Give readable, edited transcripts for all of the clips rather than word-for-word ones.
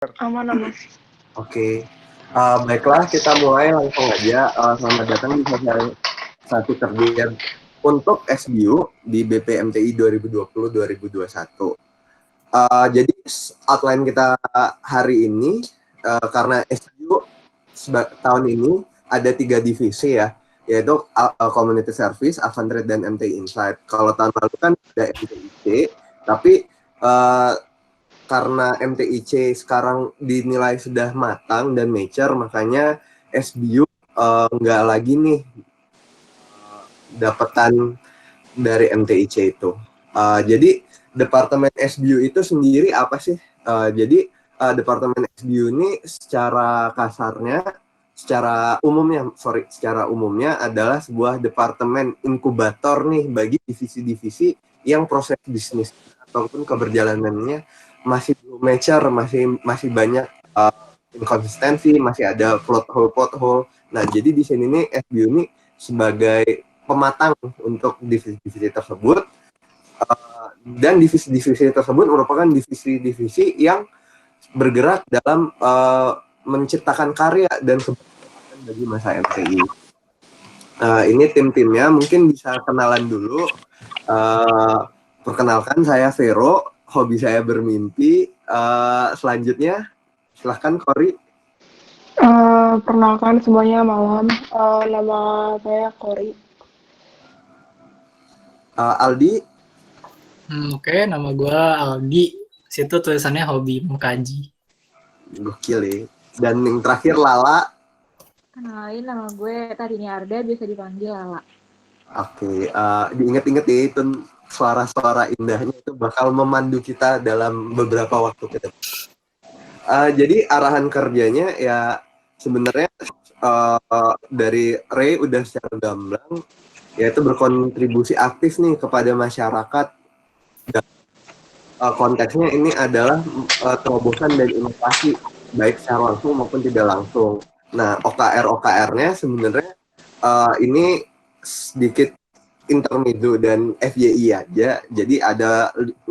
Aman. Oke. Baiklah, kita mulai langsung aja. Selamat datang di satu terbiar untuk SBU di BPMTI 2020-2021. Jadi outline kita hari ini, karena SBU tahun ini ada 3 divisi ya, yaitu Community Service, Avant-Trade, dan MTI Insight. Kalau tahun lalu kan ada MTIC, tapi karena MTIC sekarang dinilai sudah matang dan mature, makanya SBU nggak lagi nih dapetan dari MTIC itu. Jadi Departemen SBU itu sendiri apa sih? Jadi Departemen SBU ini secara umumnya adalah sebuah departemen inkubator nih bagi divisi-divisi yang proses bisnis ataupun keberjalanannya masih belum mature, masih banyak inkonsistensi, masih ada pothole. Nah, jadi di sini nih SBU ini sebagai pematang untuk divisi-divisi tersebut, dan divisi-divisi tersebut merupakan divisi-divisi yang bergerak dalam menciptakan karya dan keberlanjutan bagi masa MTI. Ini tim-timnya, mungkin bisa kenalan dulu. Perkenalkan, saya Vero, hobi saya bermimpi. Selanjutnya silahkan Kori. Perkenalkan semuanya, malam. Nama saya Kori. Aldi. Oke, nama gue Aldi. Situ tulisannya hobi mengkaji. Gokil ya. Dan yang terakhir Lala. Kenalin, nama gue Tarini Arda, biasa dipanggil Lala. Oke, diingat-ingat ya, itu suara-suara indahnya itu bakal memandu kita dalam beberapa waktu ke depan. Jadi arahan kerjanya ya sebenarnya dari Ray udah secara gamblang, yaitu berkontribusi aktif nih kepada masyarakat. Konteksnya ini adalah terobosan dan inovasi, baik secara langsung maupun tidak langsung. Nah, OKR-nya sebenarnya ini sedikit intermezzo dan FYI aja. Jadi ada 6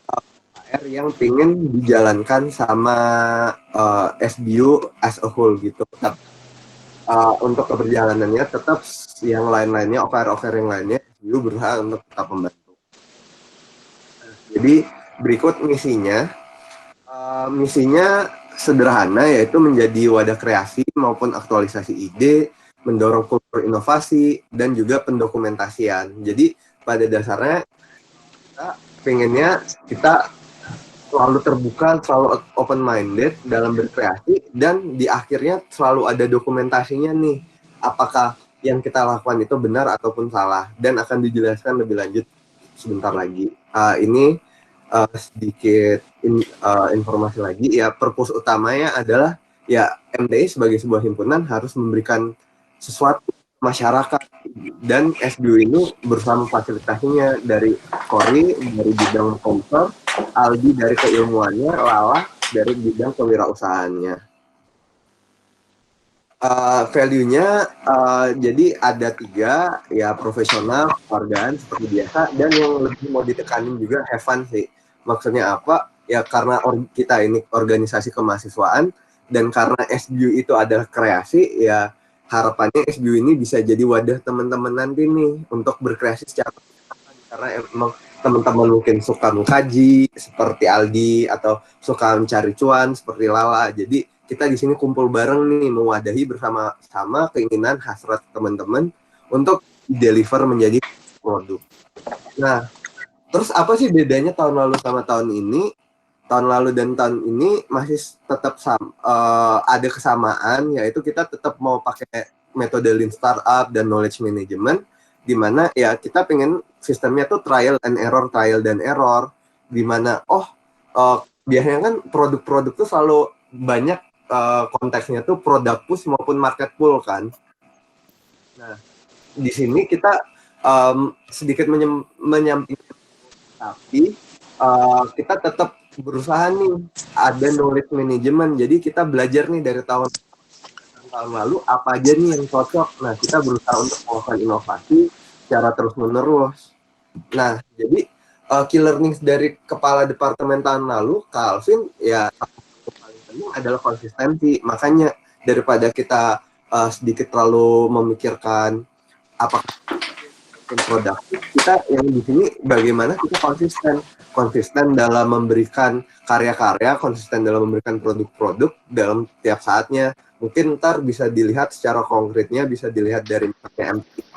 OKR yang pengen dijalankan sama SBU as a whole gitu. Untuk keberjalanannya tetap yang lain-lainnya, OKR yang lainnya SBU berusaha untuk tetap membantu. Jadi berikut misinya. Misinya sederhana, yaitu menjadi wadah kreasi maupun aktualisasi ide, mendorong kultur inovasi, dan juga pendokumentasian. Jadi pada dasarnya kita pengennya kita selalu terbuka, selalu open-minded dalam berkreasi, dan di akhirnya selalu ada dokumentasinya nih, apakah yang kita lakukan itu benar ataupun salah, dan akan dijelaskan lebih lanjut sebentar lagi. Ini sedikit informasi lagi ya. Purpose utamanya adalah ya MTI sebagai sebuah himpunan harus memberikan sesuatu masyarakat, dan SBU ini berusaha memfasilitasinya. Dari Kori dari bidang komputer, Aldi dari keilmuannya, Lala dari bidang kewirausahaannya. Value-nya jadi ada 3 ya, profesional, keluargaan seperti biasa, dan yang lebih mau ditekanin juga have fun sih. Maksudnya apa? Ya karena kita ini organisasi kemahasiswaan, dan karena SBU itu adalah kreasi, ya harapannya SBU ini bisa jadi wadah teman-teman nanti nih untuk berkreasi secara karena emang teman-teman mungkin suka mengkaji seperti Aldi atau suka mencari cuan seperti Lala. Jadi kita di sini kumpul bareng nih, mewadahi bersama-sama keinginan hasrat teman-teman untuk deliver menjadi produk. Nah, terus apa sih bedanya tahun lalu sama tahun ini? Tahun lalu dan tahun ini masih tetap ada kesamaan, yaitu kita tetap mau pakai metode Lean Startup dan Knowledge Management, di mana ya kita pengen sistemnya tuh trial and error, di mana biasanya kan produk-produk tuh selalu banyak konteksnya tuh product push maupun market pull kan. Nah, di sini kita sedikit menyampingkan, tapi kita tetap berusaha nih ada knowledge management. Jadi kita belajar nih dari tahun lalu apa aja nih yang cocok. Nah, kita berusaha untuk melakukan inovasi secara terus-menerus. Nah, jadi key learnings dari kepala departemen tahun lalu, Kak Alvin, ya adalah konsistensi. Makanya daripada kita sedikit terlalu memikirkan apakah produktif, kita yang di sini bagaimana kita konsisten dalam memberikan karya-karya, konsisten dalam memberikan produk-produk dalam tiap saatnya. Mungkin ntar bisa dilihat secara konkretnya, bisa dilihat dari misalnya MPK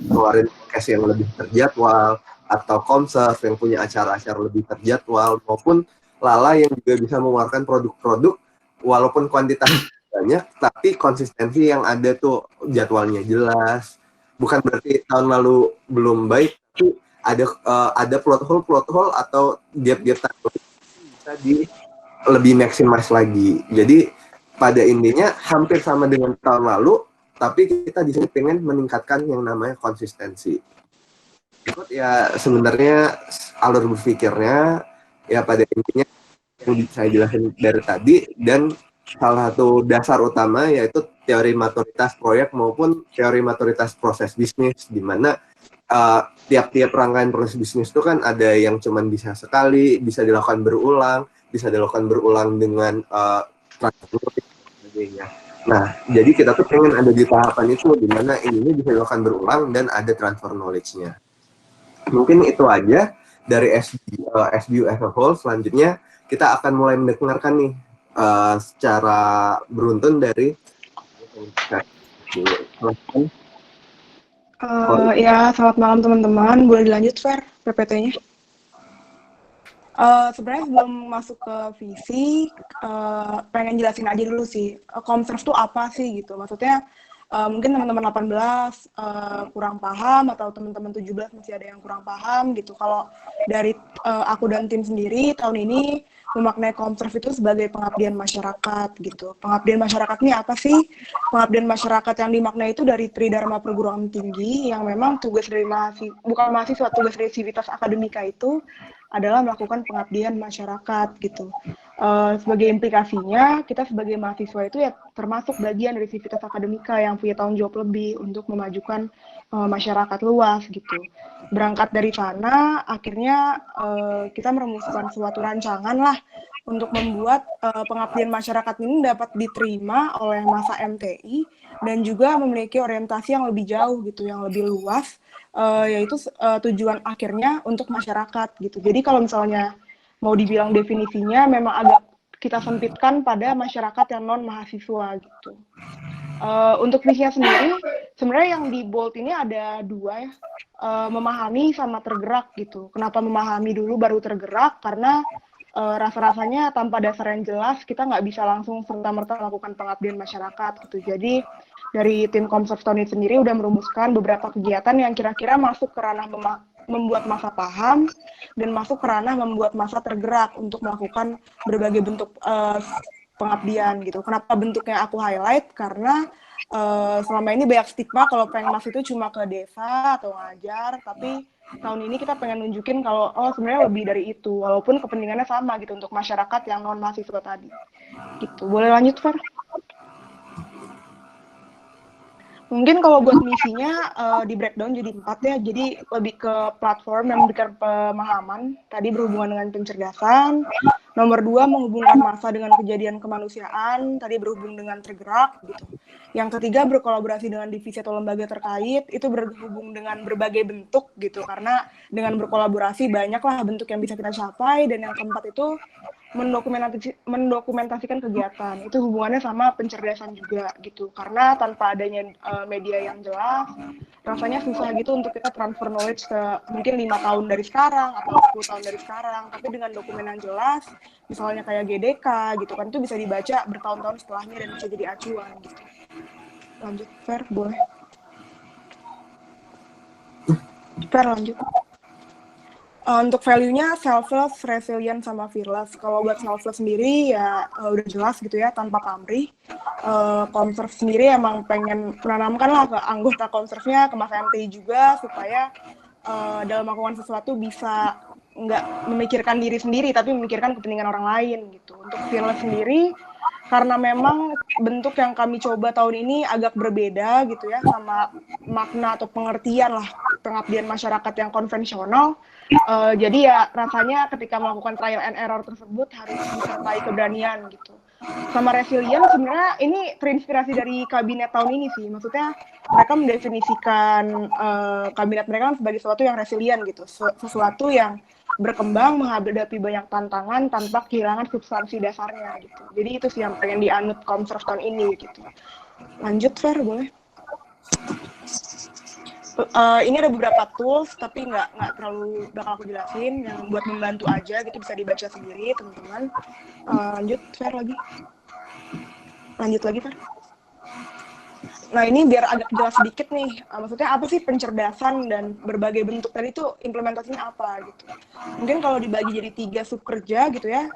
keluarin podcast yang lebih terjadwal, atau Komserv yang punya acara-acara lebih terjadwal, maupun Lala yang juga bisa mengeluarkan produk-produk walaupun kuantitas banyak, tapi konsistensi yang ada tuh jadwalnya jelas. Bukan berarti tahun lalu belum baik, tapi ada plot hole atau gap-gap bisa lebih maximise lagi. Jadi pada intinya hampir sama dengan tahun lalu, tapi kita di sini pengen meningkatkan yang namanya konsistensi. Berikut ya sebenarnya alur berpikirnya ya pada intinya yang saya jelasin dari tadi, dan salah satu dasar utama yaitu teori maturitas proyek maupun teori maturitas proses bisnis, di mana tiap-tiap rangkaian proses bisnis itu kan ada yang cuman bisa sekali, bisa dilakukan berulang dengan transformasi dan sebagainya. Nah, jadi kita tuh pengen ada di tahapan itu, di mana ini bisa dilakukan berulang dan ada transfer knowledge-nya. Mungkin itu aja dari SBU as a whole. Selanjutnya kita akan mulai mendengarkan nih secara beruntun dari Ya, selamat malam teman-teman. Boleh dilanjut, Fer, PPT-nya? Sebenarnya sebelum masuk ke visi, pengen jelasin aja dulu sih, Komserv itu apa sih gitu. Maksudnya mungkin teman-teman 18 kurang paham, atau teman-teman 17 masih ada yang kurang paham gitu. Kalau dari aku dan tim sendiri tahun ini memaknai Komserv itu sebagai pengabdian masyarakat gitu. Pengabdian masyarakat ini apa sih? Pengabdian masyarakat yang dimaknai itu dari Tridharma Perguruan Tinggi, yang memang tugas dari mahasiswa, tugas dari Civitas Akademika itu adalah melakukan pengabdian masyarakat gitu. Sebagai implikasinya, kita sebagai mahasiswa itu ya termasuk bagian dari Civitas Akademika yang punya tanggung jawab lebih untuk memajukan masyarakat luas gitu. Berangkat dari sana, akhirnya kita merumuskan suatu rancangan lah untuk membuat pengabdian masyarakat ini dapat diterima oleh masa MTI dan juga memiliki orientasi yang lebih jauh gitu, yang lebih luas, yaitu tujuan akhirnya untuk masyarakat gitu. Jadi kalau misalnya mau dibilang definisinya memang agak kita sempitkan pada masyarakat yang non mahasiswa gitu. Untuk visinya sendiri, sebenarnya yang di bold ini ada dua ya, memahami sama tergerak gitu. Kenapa memahami dulu baru tergerak? Karena rasa-rasanya tanpa dasar yang jelas kita nggak bisa langsung serta-merta melakukan pengabdian masyarakat gitu. Jadi dari tim Komserv tahun ini sendiri udah merumuskan beberapa kegiatan yang kira-kira masuk ke ranah membuat massa paham dan masuk ke ranah membuat massa tergerak untuk melakukan berbagai bentuk pengabdian gitu. Kenapa bentuknya aku highlight? Karena selama ini banyak stigma kalau Pengmas itu cuma ke desa atau ngajar, tapi tahun ini kita pengen nunjukin kalau sebenarnya lebih dari itu, walaupun kepentingannya sama gitu untuk masyarakat yang non mahasiswa tadi. Gitu. Boleh lanjut, Far? Mungkin kalau buat misinya di breakdown jadi 4 ya, jadi lebih ke platform yang memberikan pemahaman, tadi berhubungan dengan pencerdasan. Nomor 2, menghubungkan massa dengan kejadian kemanusiaan, tadi berhubung dengan tergerak gitu. Yang ketiga, berkolaborasi dengan divisi atau lembaga terkait, itu berhubung dengan berbagai bentuk gitu, karena dengan berkolaborasi banyaklah bentuk yang bisa kita capai. Dan yang keempat itu mendokumentasikan kegiatan, itu hubungannya sama pencerdasan juga gitu, karena tanpa adanya media yang jelas rasanya susah gitu untuk kita transfer knowledge ke mungkin 5 tahun dari sekarang atau 10 tahun dari sekarang, tapi dengan dokumen yang jelas misalnya kayak GDK gitu kan, itu bisa dibaca bertahun-tahun setelahnya dan bisa jadi acuan gitu. Lanjut, Fer, boleh? Fer, lanjut. Untuk value-nya selfless, resilient, sama fearless. Kalau buat selfless sendiri ya udah jelas gitu ya, tanpa pamrih. Komserv sendiri emang pengen menanamkan lah ke anggota Komservnya, ke Mas MTI juga, supaya dalam melakukan sesuatu bisa nggak memikirkan diri sendiri, tapi memikirkan kepentingan orang lain gitu. Untuk fearless sendiri, karena memang bentuk yang kami coba tahun ini agak berbeda gitu ya, sama makna atau pengertian lah pengabdian masyarakat yang konvensional. Jadi ya rasanya ketika melakukan trial and error tersebut harus disertai keberanian gitu. sama resilient sebenarnya ini terinspirasi dari kabinet tahun ini sih. Maksudnya mereka mendefinisikan kabinet mereka sebagai sesuatu yang resilient gitu, sesuatu yang berkembang menghadapi banyak tantangan tanpa kehilangan substansi dasarnya gitu. Jadi itu sih yang pengen dianut Komserv tahun ini gitu. Lanjut Fer, boleh? Ini ada beberapa tools tapi nggak terlalu bakal aku jelasin, yang buat membantu aja gitu, bisa dibaca sendiri teman-teman. Lanjut Fer lagi. Lanjut lagi Fer. Nah ini biar agak jelas sedikit nih, maksudnya apa sih pencerdasan dan berbagai bentuk tadi itu implementasinya apa gitu. Mungkin kalau dibagi jadi 3 sub kerja gitu ya,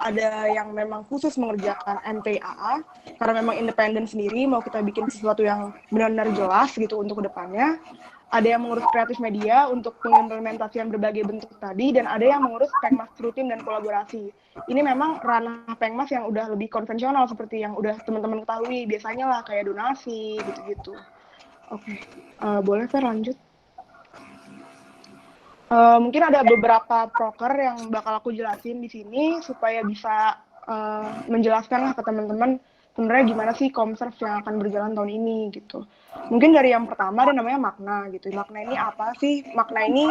ada yang memang khusus mengerjakan MTAA, karena memang independen sendiri, mau kita bikin sesuatu yang benar-benar jelas gitu untuk kedepannya. Ada yang mengurus kreatif media untuk pengimplementasian berbagai bentuk tadi, dan ada yang mengurus pengmas rutin dan kolaborasi. Ini memang ranah pengmas yang udah lebih konvensional seperti yang udah teman-teman ketahui biasanya lah, kayak donasi gitu-gitu. Oke, boleh Fer lanjut. Mungkin ada beberapa proker yang bakal aku jelasin di sini supaya bisa menjelaskan lah ke teman-teman sebenarnya gimana sih Komserv yang akan berjalan tahun ini gitu. Mungkin dari yang pertama ada namanya makna gitu. Makna ini apa sih? Makna ini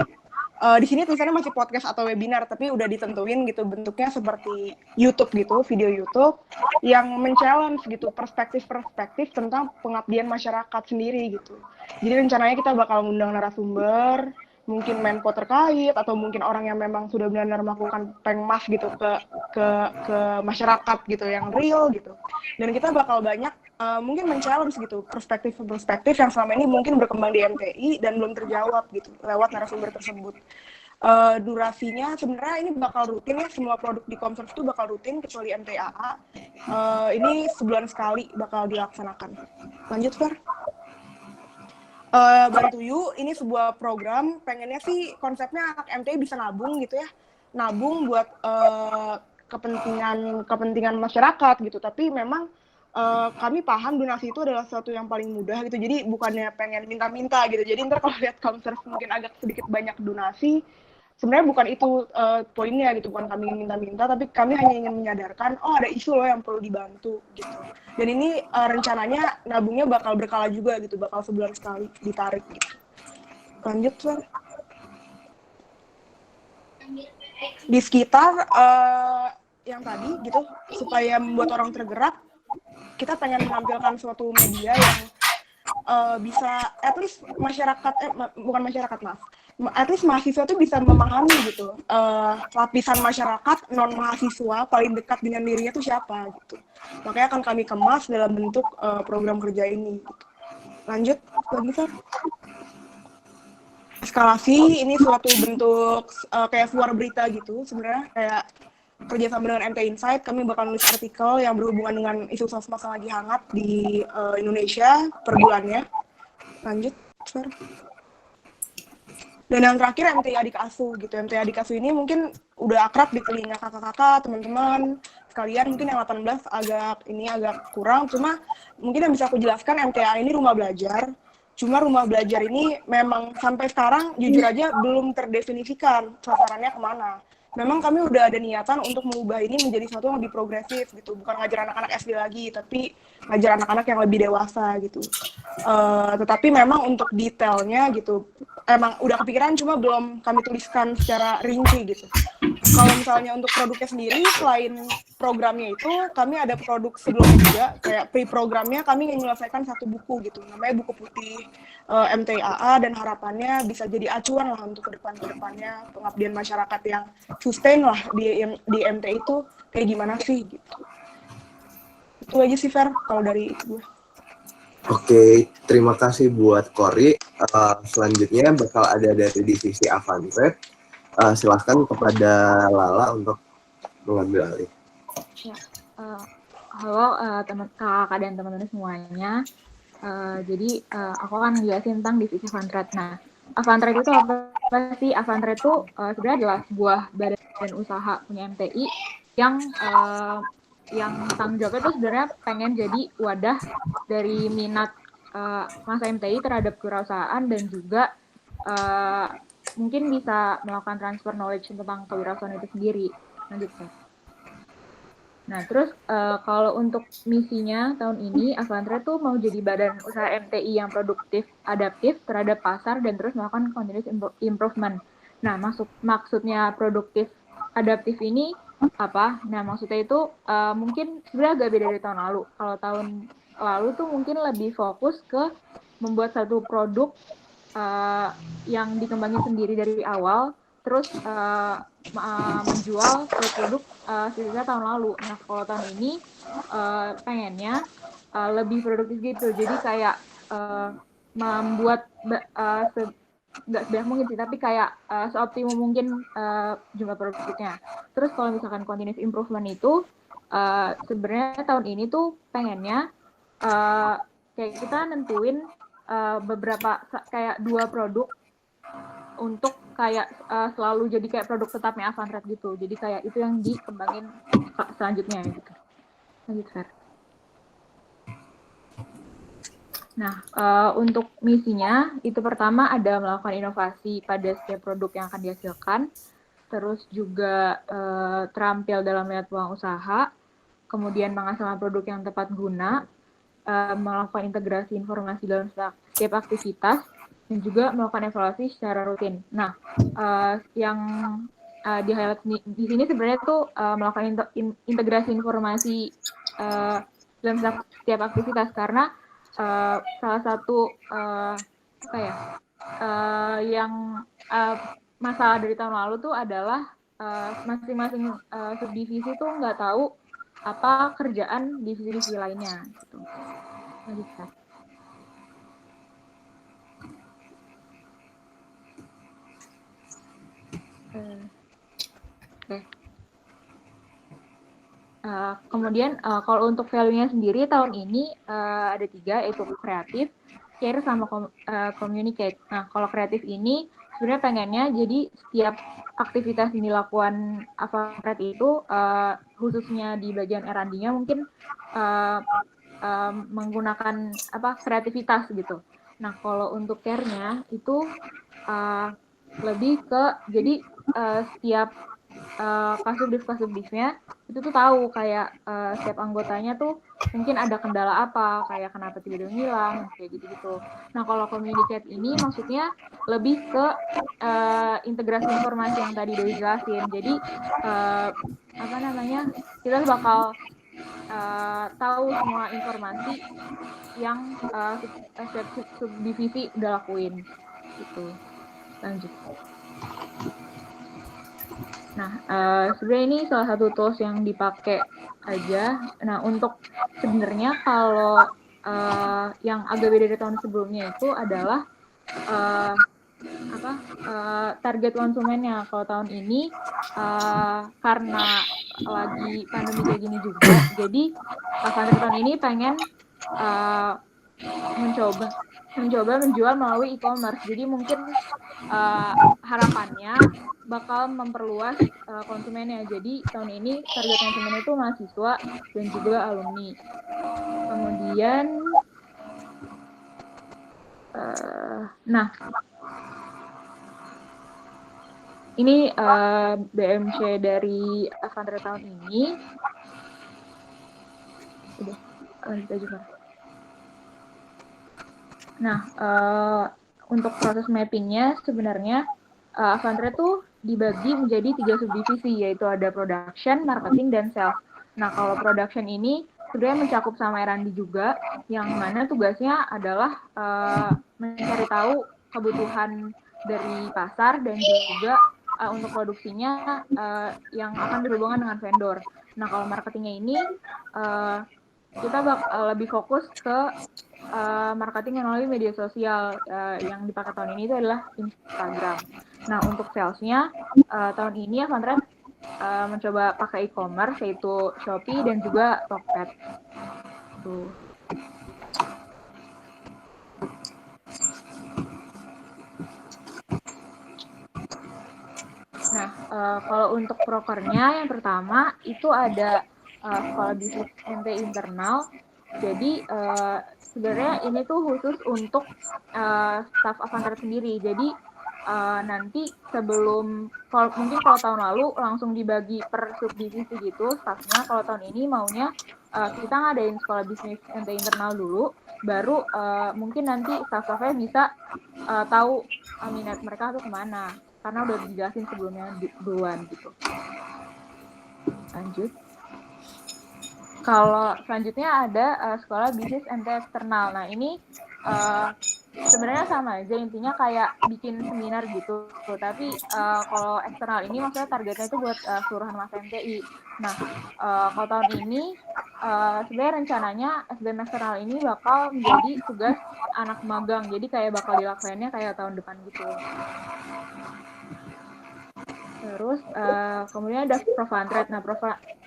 di sini tulisannya masih podcast atau webinar, tapi udah ditentuin gitu bentuknya seperti YouTube gitu, video YouTube yang men-challenge gitu perspektif-perspektif tentang pengabdian masyarakat sendiri gitu. Jadi rencananya kita bakal ngundang narasumber, mungkin Menko terkait atau mungkin orang yang memang sudah benar-benar melakukan pengmas gitu ke masyarakat gitu yang real gitu. Dan kita bakal banyak mungkin men-challenge gitu perspektif-perspektif yang selama ini mungkin berkembang di MTI dan belum terjawab gitu lewat narasumber tersebut. Durasinya sebenarnya ini bakal rutin ya, semua produk di Komserv itu bakal rutin kecuali MTAA. Ini sebulan sekali bakal dilaksanakan. Lanjut Fer. Bantu You ini sebuah program, pengennya sih konsepnya anak MTI bisa nabung gitu ya, nabung buat kepentingan masyarakat gitu. Tapi memang kami paham donasi itu adalah sesuatu yang paling mudah gitu, jadi bukannya pengen minta-minta gitu. Jadi ntar kalau lihat Komserv mungkin agak sedikit banyak donasi, sebenarnya bukan itu poinnya gitu, bukan kami ingin minta-minta, tapi kami hanya ingin menyadarkan, oh ada isu loh yang perlu dibantu gitu. Dan ini rencananya nabungnya bakal berkala juga gitu, bakal sebulan sekali ditarik gitu. Lanjut Fer. Di sekitar yang tadi gitu, supaya membuat orang tergerak, kita pengen menampilkan suatu media yang bisa at least masyarakat bukan masyarakat maaf, at least mahasiswa tuh bisa memahami gitu lapisan masyarakat non mahasiswa paling dekat dengan dirinya tuh siapa gitu. Makanya akan kami kemas dalam bentuk program kerja ini gitu. Lanjut lagi Fer. Eskalasi ini suatu bentuk kayak suara berita gitu sebenarnya, kayak kerjasama dengan MT Insight, kami bakal nulis artikel yang berhubungan dengan isu sosmed yang lagi hangat di Indonesia per bulannya. Lanjut, Fer. Dan yang terakhir MTI Adik Asuh gitu. MTI Adik Asuh ini mungkin udah akrab di telinga kakak-kakak, teman-teman sekalian. Mungkin yang 18 agak kurang, cuma mungkin yang bisa aku jelaskan, MTA ini rumah belajar. Cuma rumah belajar ini memang sampai sekarang jujur aja belum terdefinisikan sasarannya kemana. Memang kami udah ada niatan untuk mengubah ini menjadi sesuatu yang lebih progresif gitu, bukan ngajar anak-anak SD lagi, tapi ngajar anak-anak yang lebih dewasa gitu. Tetapi memang untuk detailnya gitu, emang udah kepikiran, cuma belum kami tuliskan secara rinci gitu. Kalau misalnya untuk produknya sendiri, selain programnya itu, kami ada produk sebelumnya juga, kayak pre-programnya kami ingin menyelesaikan satu buku gitu, namanya buku putih MTAA, dan harapannya bisa jadi acuan lah untuk kedepannya pengabdian masyarakat yang sustain lah di MT itu kayak gimana sih gitu. Itu aja sih Fer kalau dari gue. Oke, terima kasih buat Kori. Selanjutnya bakal ada dari divisi Avantret. Silahkan kepada Lala untuk mengambil alih. Ya, halo kakak dan teman-teman semuanya. Jadi aku akan menjelaskan tentang divisi Avantret. Nah, Avantret itu apa sih? Avantret itu sebenarnya adalah sebuah badan usaha punya MTI yang tanggung jawabnya itu sebenarnya pengen jadi wadah dari minat masa MTI terhadap kewirausahaan, dan juga mungkin bisa melakukan transfer knowledge tentang kewirausahaan itu sendiri. Lanjut, Pak. Nah, terus kalau untuk misinya tahun ini, Avantrade tuh mau jadi badan usaha MTI yang produktif, adaptif terhadap pasar, dan terus melakukan continuous improvement. Nah, maksudnya produktif, adaptif ini apa? Nah, maksudnya itu mungkin sebenarnya agak beda dari tahun lalu. Kalau tahun lalu tuh mungkin lebih fokus ke membuat satu produk yang dikembangin sendiri dari awal, terus menjual produk sisa tahun lalu. Nah, kalau tahun ini pengennya lebih produktif gitu. Jadi kayak membuat nggak sebanyak mungkin sih, tapi kayak seoptimum mungkin jumlah produknya. Terus kalau misalkan continuous improvement itu sebenarnya tahun ini tuh pengennya kayak kita nentuin beberapa kayak 2 produk untuk kayak selalu jadi kayak produk tetapnya Avantrade gitu. Jadi kayak itu yang dikembangin selanjutnya gitu. Lanjut, Fer. Nah, untuk misinya itu pertama ada melakukan inovasi pada setiap produk yang akan dihasilkan, terus juga terampil dalam melihat peluang usaha, kemudian menghasilkan produk yang tepat guna, melakukan integrasi informasi dalam setiap aktivitas, dan juga melakukan evaluasi secara rutin. Nah, yang di highlight di sini sebenarnya tuh melakukan integrasi informasi dalam setiap aktivitas, karena salah satu yang masalah dari tahun lalu tuh adalah masing-masing subdivisi tuh nggak tahu apa kerjaan divisi-divisi lainnya gitu. Lanjut, Kak. Oke. Kemudian kalau untuk value-nya sendiri tahun ini ada 3, yaitu kreatif, care, sama communicate. Nah, kalau kreatif ini sebenarnya pengennya jadi setiap aktivitas yang dilakukan Avantrade itu khususnya di bagian R&D-nya mungkin menggunakan kreativitas gitu. Nah, kalau untuk care-nya itu lebih ke jadi setiap kasubdivnya itu tuh tahu kayak setiap anggotanya tuh mungkin ada kendala apa, kayak kenapa tiba-tiba ngilang, kayak gitu-gitu. Nah, kalau communicate ini maksudnya lebih ke integrasi informasi yang tadi udah dijelasin. Jadi kita bakal tahu semua informasi yang setiap subdivisi udah lakuin gitu. Lanjut. Nah, sebenarnya ini salah satu tools yang dipakai aja. Nah, untuk sebenarnya kalau yang agak beda dari tahun sebelumnya itu adalah target konsumennya. Kalau tahun ini karena lagi pandemi kayak gini juga, jadi Avantrade tahun ini pengen mencoba menjual melalui e-commerce. Jadi mungkin harapannya bakal memperluas konsumennya. Jadi tahun ini target konsumennya itu mahasiswa dan juga alumni. Kemudian ini BMC dari Avantrade tahun ini. Udah, lanjut aja, Pak. Nah, untuk proses mappingnya sebenarnya Avantrade tuh dibagi menjadi 3 subdivisi, yaitu ada production, marketing, dan sales. Nah, kalau production ini sebenarnya mencakup sama R&D juga, yang mana tugasnya adalah mencari tahu kebutuhan dari pasar dan juga untuk produksinya yang akan berhubungan dengan vendor. Nah, kalau marketingnya ini kita lebih fokus ke marketing melalui media sosial. Yang dipakai tahun ini itu adalah Instagram. Nah, untuk salesnya tahun ini Avantrade mencoba pakai e-commerce, yaitu Shopee dan juga Tokped. Tuh. Nah, kalau untuk prokernya yang pertama itu ada sekolah bisnis MTI internal. Jadi sebenarnya ini tuh khusus untuk staff Avantrade sendiri. Jadi nanti mungkin kalau tahun lalu langsung dibagi per subdivisi gitu staffnya, kalau tahun ini maunya kita ngadain sekolah bisnis MTI internal dulu, baru mungkin nanti staff-staffnya bisa tahu minat mereka tuh kemana, karena udah dijelasin sebelumnya duluan gitu. Lanjut. Kalau selanjutnya ada sekolah bisnis MTI eksternal. Nah ini sebenarnya sama aja, intinya kayak bikin seminar gitu. Tapi kalau eksternal ini maksudnya targetnya itu buat seluruhan masa MTI. Nah kalau tahun ini sebenarnya rencananya SBM eksternal ini bakal menjadi tugas anak magang. Jadi kayak bakal dilakukannya kayak tahun depan gitu. Terus kemudian ada Provantrade. Nah,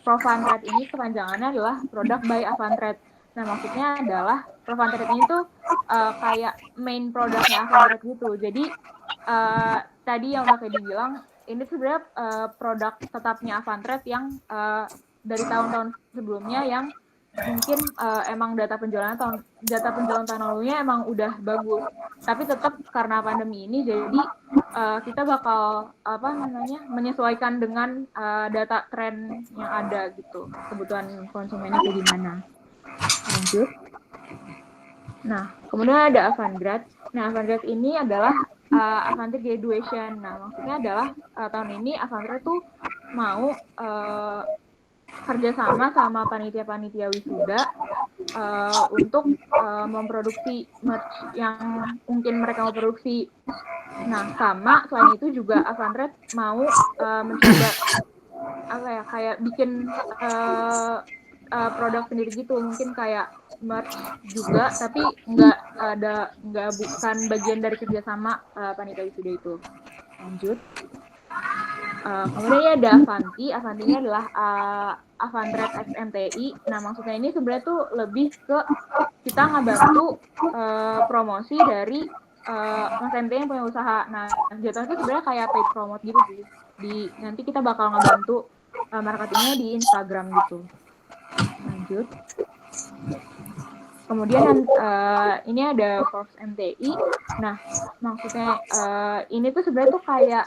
Provantrade ini kepanjangannya adalah Product by Avantrade. Nah, maksudnya adalah Provantrade ini tuh kayak main produknya Avantrade gitu. Jadi tadi yang udah kayak dibilang, ini sebenarnya produk tetapnya Avantrade yang dari tahun-tahun sebelumnya yang mungkin emang data penjualan tahun lalunya emang udah bagus, tapi tetap karena pandemi ini jadi kita bakal menyesuaikan dengan data tren yang ada gitu, kebutuhan konsumennya kayak gimana. Lanjut. Nah, kemudian ada Avantgrad. Nah, Avantgrad ini adalah Avantrade Graduation. Nah, maksudnya adalah tahun ini Avantgrad tuh mau kerjasama sama panitia-panitia wisuda untuk memproduksi merch yang mungkin mereka mau produksi. Nah, sama selain itu juga Avantrade mau mencoba kayak bikin produk sendiri gitu, mungkin kayak merch juga, tapi bukan bagian dari kerjasama panitia wisuda itu. Lanjut. Kemudian ada Avanti. Avanti ini adalah Avantrade X MTI. Nah, maksudnya ini sebenarnya tuh lebih ke kita ngebantu promosi dari Mas MTI yang punya usaha. Nah, jatuhnya itu sebenarnya kayak paid promote gitu sih. Nanti kita bakal ngebantu marketingnya di Instagram gitu. Lanjut. Kemudian ini ada Forbes MTI. Nah, maksudnya ini tuh sebenarnya tuh kayak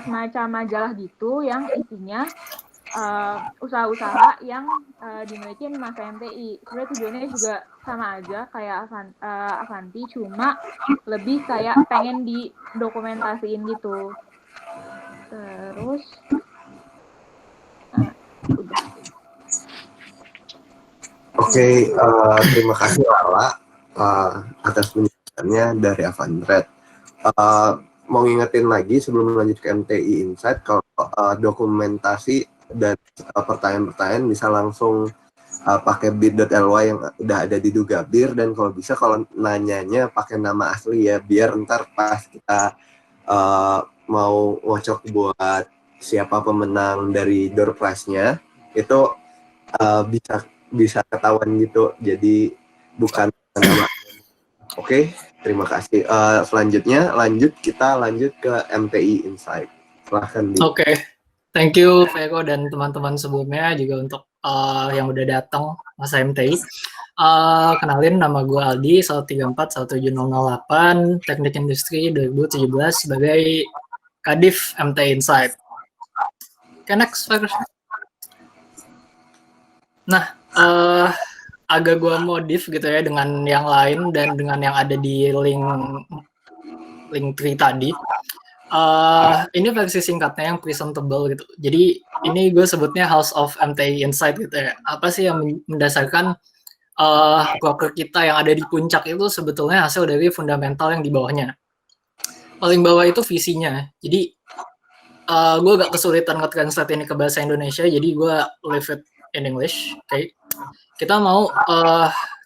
semacam majalah gitu yang isinya usaha-usaha yang dimiliki masa MTI. Sebenarnya tujuannya juga sama aja kayak Avanti, cuma lebih kayak pengen didokumentasiin gitu. Terus udah. Oke, terima kasih Lala atas penjelasannya dari Avantgrad. Mau ngingetin lagi sebelum lanjut ke MTI Insight, kalau dokumentasi dan pertanyaan-pertanyaan bisa langsung pakai bit.ly yang udah ada di Dugabir, dan kalau bisa kalau nanyanya pakai nama asli ya, biar ntar pas kita mau ngocok buat siapa pemenang dari door prize-nya itu bisa ketahuan gitu, jadi bukan nama. Oke, terima kasih. Selanjutnya kita lanjut ke MTI Insight. Silahkan. Oke. Thank you Veko dan teman-teman sebelumnya juga untuk yang udah datang masa MTI. Kenalin, nama gue Aldi 1341708, Teknik Industri 2017 sebagai Kadif MTI Insight. Oke, next. Nah, agak gue modif gitu ya dengan yang lain dan dengan yang ada di link tree tadi. Ini versi singkatnya yang presentable gitu. Jadi ini gue sebutnya House of MTI Insight gitu ya. Apa sih yang mendasarkan broker kita yang ada di puncak itu sebetulnya hasil dari fundamental yang di bawahnya. Paling bawah itu visinya. Jadi gue agak kesulitan nge-translate ini ke bahasa Indonesia, jadi gue leave it in English. Okay. Kita mau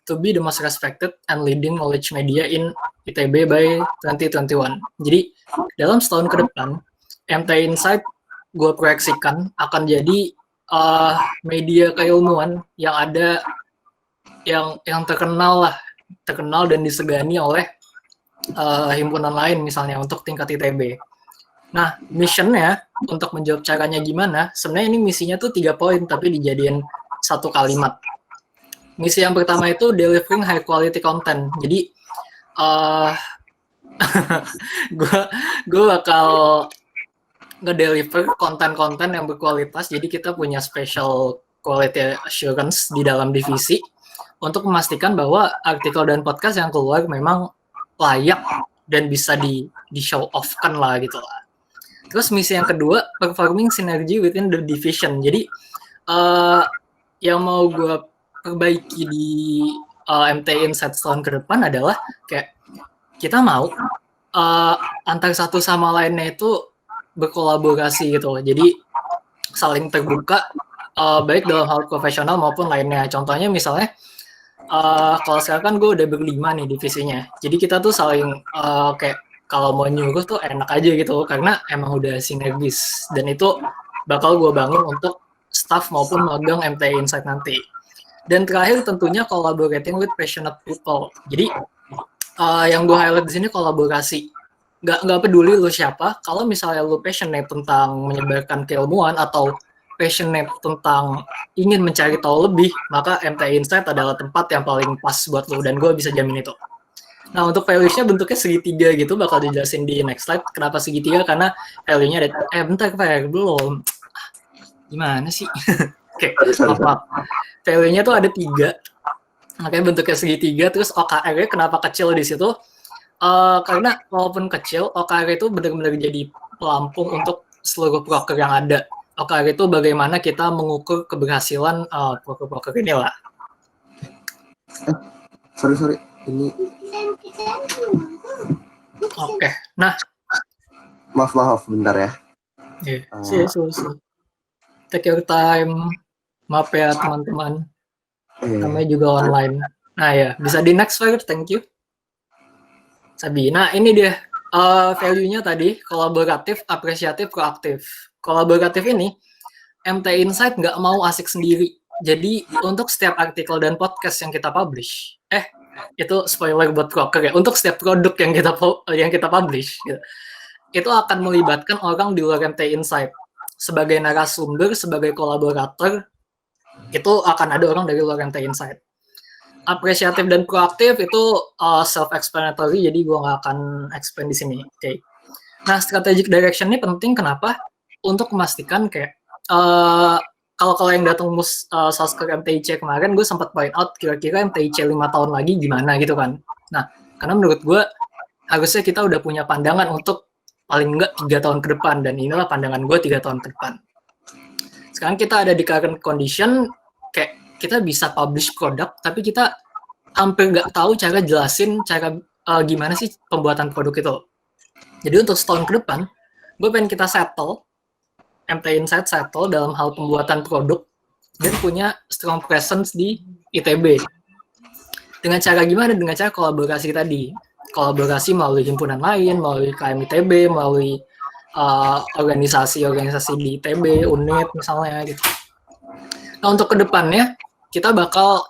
to be the most respected and leading knowledge media in ITB by 2021. Jadi dalam setahun ke depan, MTI Insight gue proyeksikan akan jadi media keilmuan yang ada yang terkenal dan disegani oleh himpunan lain misalnya untuk tingkat ITB. Nah, missionnya untuk menjawab caranya gimana, sebenarnya ini misinya tuh 3 poin tapi dijadiin 1 kalimat. Misi yang pertama itu delivering high quality content. Jadi gue bakal nge-deliver konten-konten yang berkualitas. Jadi kita punya special quality assurance di dalam divisi untuk memastikan bahwa artikel dan podcast yang keluar memang layak dan bisa di show off kan lah gitu lah. Terus misi yang kedua, performing synergy within the division. Jadi yang mau gue perbaiki di MT Insight tahun ke depan adalah kayak kita mau antar satu sama lainnya itu berkolaborasi gitu. Jadi saling terbuka baik dalam hal profesional maupun lainnya. Contohnya misalnya kalau sekarang kan gue udah berlima nih divisinya. Jadi kita tuh saling kayak kalau mau nyuruh tuh enak aja gitu karena emang udah sinergis dan itu bakal gue bangun untuk staff maupun magang MTI Insight nanti. Dan terakhir tentunya collaborating with passionate people. Jadi yang gue highlight di sini kolaborasi. Nggak peduli lu siapa, kalau misalnya lu passionate tentang menyebarkan keilmuan atau passionate tentang ingin mencari tahu lebih, maka MTI Insight adalah tempat yang paling pas buat lu dan gue bisa jamin itu. Nah untuk values-nya bentuknya segitiga gitu, bakal dijelasin di next slide. Kenapa segitiga? Karena value-nya ada, bentar belum. Gimana sih? Oke, maaf. Value-nya tuh ada 3, makanya bentuknya segitiga. Terus OKR-nya kenapa kecil di situ? Karena walaupun kecil, OKR itu benar-benar jadi pelampung untuk seluruh broker yang ada. OKR itu bagaimana kita mengukur keberhasilan broker-broker ini lah. Sorry, ini. Oke, nah. Maaf, bentar ya. Yeah. Take your time. Maaf ya teman-teman. Namanya juga online. Nah ya, bisa di next slide, thank you. Sabi. Nah ini dia value-nya tadi, kolaboratif, apresiatif, proaktif. Kolaboratif ini, MT Insight nggak mau asik sendiri. Jadi untuk setiap artikel dan podcast yang kita publish, itu spoiler buat broker ya, untuk setiap produk yang kita publish, gitu, itu akan melibatkan orang di luar MT Insight. Sebagai narasumber, sebagai kolaborator, itu akan ada orang dari luar MT Insight. Apresiatif dan proaktif itu self-explanatory, jadi gue nggak akan explain di sini. Okay. Nah, strategic direction ini penting, kenapa? Untuk memastikan kayak, kalau yang datang Sasker MTIC kemarin, gue sempat point out kira-kira MTIC 5 tahun lagi gimana gitu kan. Nah, karena menurut gue, harusnya kita udah punya pandangan untuk paling enggak 3 tahun ke depan, dan inilah pandangan gue 3 tahun ke depan. Sekarang kita ada di current condition, kayak kita bisa publish produk, tapi kita hampir nggak tahu cara jelasin gimana sih pembuatan produk itu. Jadi untuk setahun ke depan, gue pengen kita settle, MT Insight settle dalam hal pembuatan produk, dan punya strong presence di ITB. Dengan cara gimana? Dengan cara kolaborasi tadi. Kolaborasi melalui himpunan lain, melalui KM ITB, melalui organisasi-organisasi di ITB, UNIT misalnya gitu. Nah untuk kedepannya, kita bakal,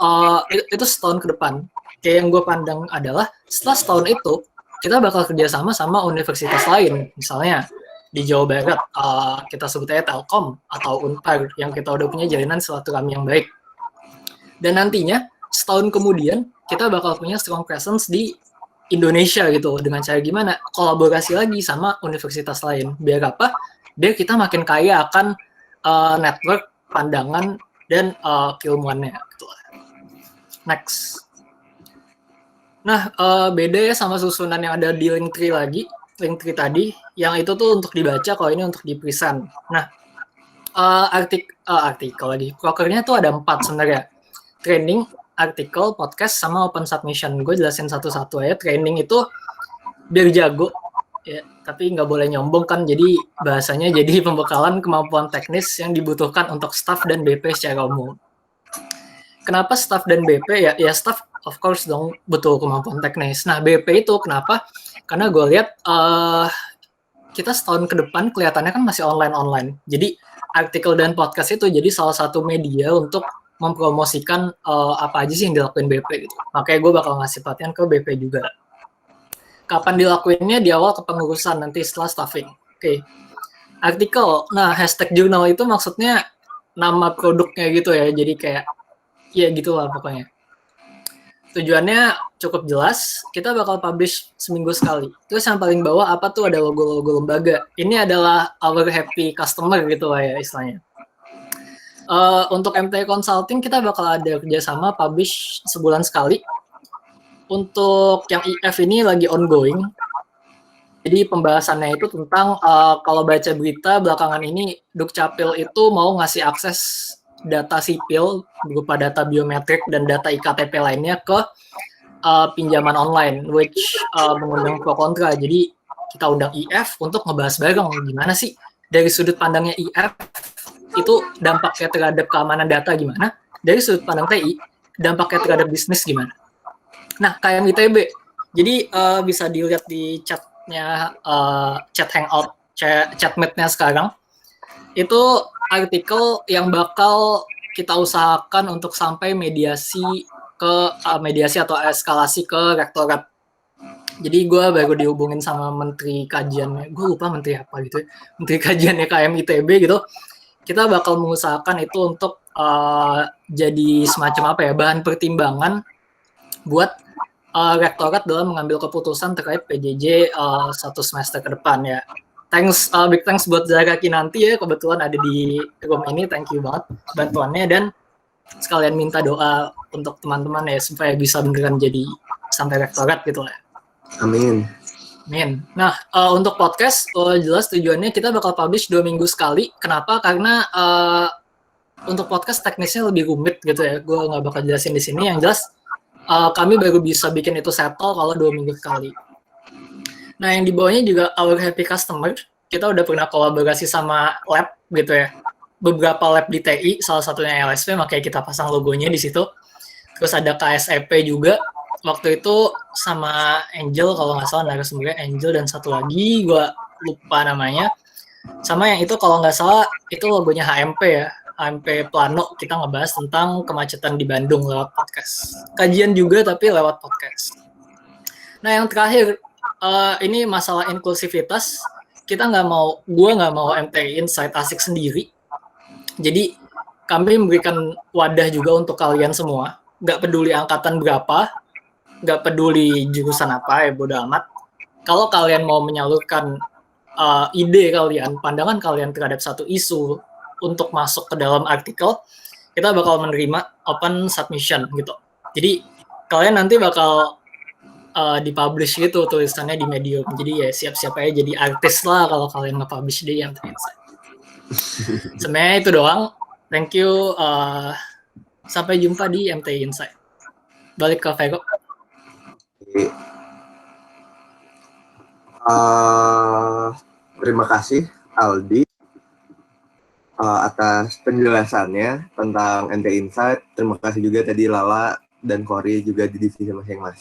itu setahun ke depan. Kayak yang gue pandang adalah, setelah setahun itu, kita bakal kerjasama sama universitas lain. Misalnya, di Jawa Barat, kita sebutnya Telkom atau Unpar, yang kita udah punya jalinan silaturahmi yang baik. Dan nantinya, setahun kemudian, kita bakal punya strong presence di Indonesia gitu. Dengan cara gimana? Kolaborasi lagi sama universitas lain. Biar apa? Biar kita makin kaya akan network, pandangan, dan keilmuannya. Gitu. Next. Nah, beda ya sama susunan yang ada di Linktree lagi. Linktree tadi, yang itu tuh untuk dibaca, kalau ini untuk di-present. Nah, artikel lagi. Brokernya tuh ada 4 sebenarnya. Training, artikel, podcast, sama open submission. Gue jelasin satu-satu aja. Training itu biar jago, ya, tapi nggak boleh nyombong kan. Jadi bahasanya jadi pembekalan kemampuan teknis yang dibutuhkan untuk staff dan BP secara umum. Kenapa staff dan BP? Ya staff of course dong butuh kemampuan teknis. Nah BP itu kenapa? Karena gue lihat kita setahun ke depan kelihatannya kan masih online. Jadi artikel dan podcast itu jadi salah satu media untuk mempromosikan apa aja sih yang dilakuin BP gitu. Makanya gue bakal ngasih perhatian ke BP juga. Kapan dilakuinnya? Di awal kepengurusan, nanti setelah staffing. Oke. Artikel, nah hashtag jurnal itu maksudnya nama produknya gitu ya. Jadi kayak, ya gitulah pokoknya. Tujuannya cukup jelas, kita bakal publish seminggu sekali. Terus yang paling bawah apa tuh ada logo-logo lembaga. Ini adalah our happy customer gitu lah ya istilahnya. Untuk MTI Consulting kita bakal ada kerjasama publish sebulan sekali. Untuk yang IF ini lagi ongoing. Jadi pembahasannya itu tentang kalau baca berita belakangan ini Dukcapil itu mau ngasih akses data sipil berupa data biometrik dan data IKTP lainnya ke pinjaman online, which mengundang pro kontra. Jadi kita undang IF untuk ngebahas bareng gimana sih dari sudut pandangnya IF itu dampaknya terhadap keamanan data gimana, dari sudut pandang TI dampaknya terhadap bisnis gimana. Nah, KM ITB, jadi bisa dilihat di chatnya, chat hangout, chatmate-nya sekarang, itu artikel yang bakal kita usahakan untuk sampai mediasi atau eskalasi ke rektorat. Jadi gue baru dihubungin sama menteri kajiannya, gue lupa menteri apa gitu, menteri kajiannya KM ITB gitu. Kita bakal mengusahakan itu untuk jadi semacam apa ya, bahan pertimbangan buat rektorat dalam mengambil keputusan terkait PJJ satu semester ke depan ya. Big thanks buat Zara Kinanti ya, kebetulan ada di room ini, thank you banget bantuannya, dan sekalian minta doa untuk teman-teman ya supaya bisa beneran jadi sampai rektorat gitu lah. Amin. Amin. Nah, untuk podcast jelas tujuannya kita bakal publish 2 minggu sekali. Kenapa? Karena untuk podcast teknisnya lebih rumit gitu ya. Gue nggak bakal jelasin di sini. Yang jelas kami baru bisa bikin itu settle kalau 2 minggu sekali. Nah, yang di bawahnya juga our happy customer. Kita udah pernah kolaborasi sama lab gitu ya. Beberapa lab di TI, salah satunya LSP, makanya kita pasang logonya di situ. Terus ada KSEP juga. Waktu itu sama Angel, kalau nggak salah narasumbernya Angel, dan satu lagi gue lupa namanya. Sama yang itu kalau nggak salah itu logonya HMP ya. HMP Plano, kita ngebahas tentang kemacetan di Bandung lewat podcast. Kajian juga tapi lewat podcast. Nah, yang terakhir, ini masalah inklusivitas. Gue nggak mau MTI Insight asik sendiri. Jadi kami memberikan wadah juga untuk kalian semua. Nggak peduli angkatan berapa, nggak peduli jurusan apa, ya bodo amat. Kalau kalian mau menyalurkan ide kalian, pandangan kalian terhadap satu isu untuk masuk ke dalam artikel, kita bakal menerima open submission gitu. Jadi kalian nanti bakal dipublish gitu tulisannya di Medium. Jadi ya siap-siap aja jadi artis lah kalau kalian nge-publish di MTI Insight. Sebenarnya itu doang. Thank you. Sampai jumpa di MTI Insight. Balik ke Vego. Terima kasih Aldi atas penjelasannya tentang MTI Insight. Terima kasih juga tadi Lala dan Cory juga di divisi masing-masing.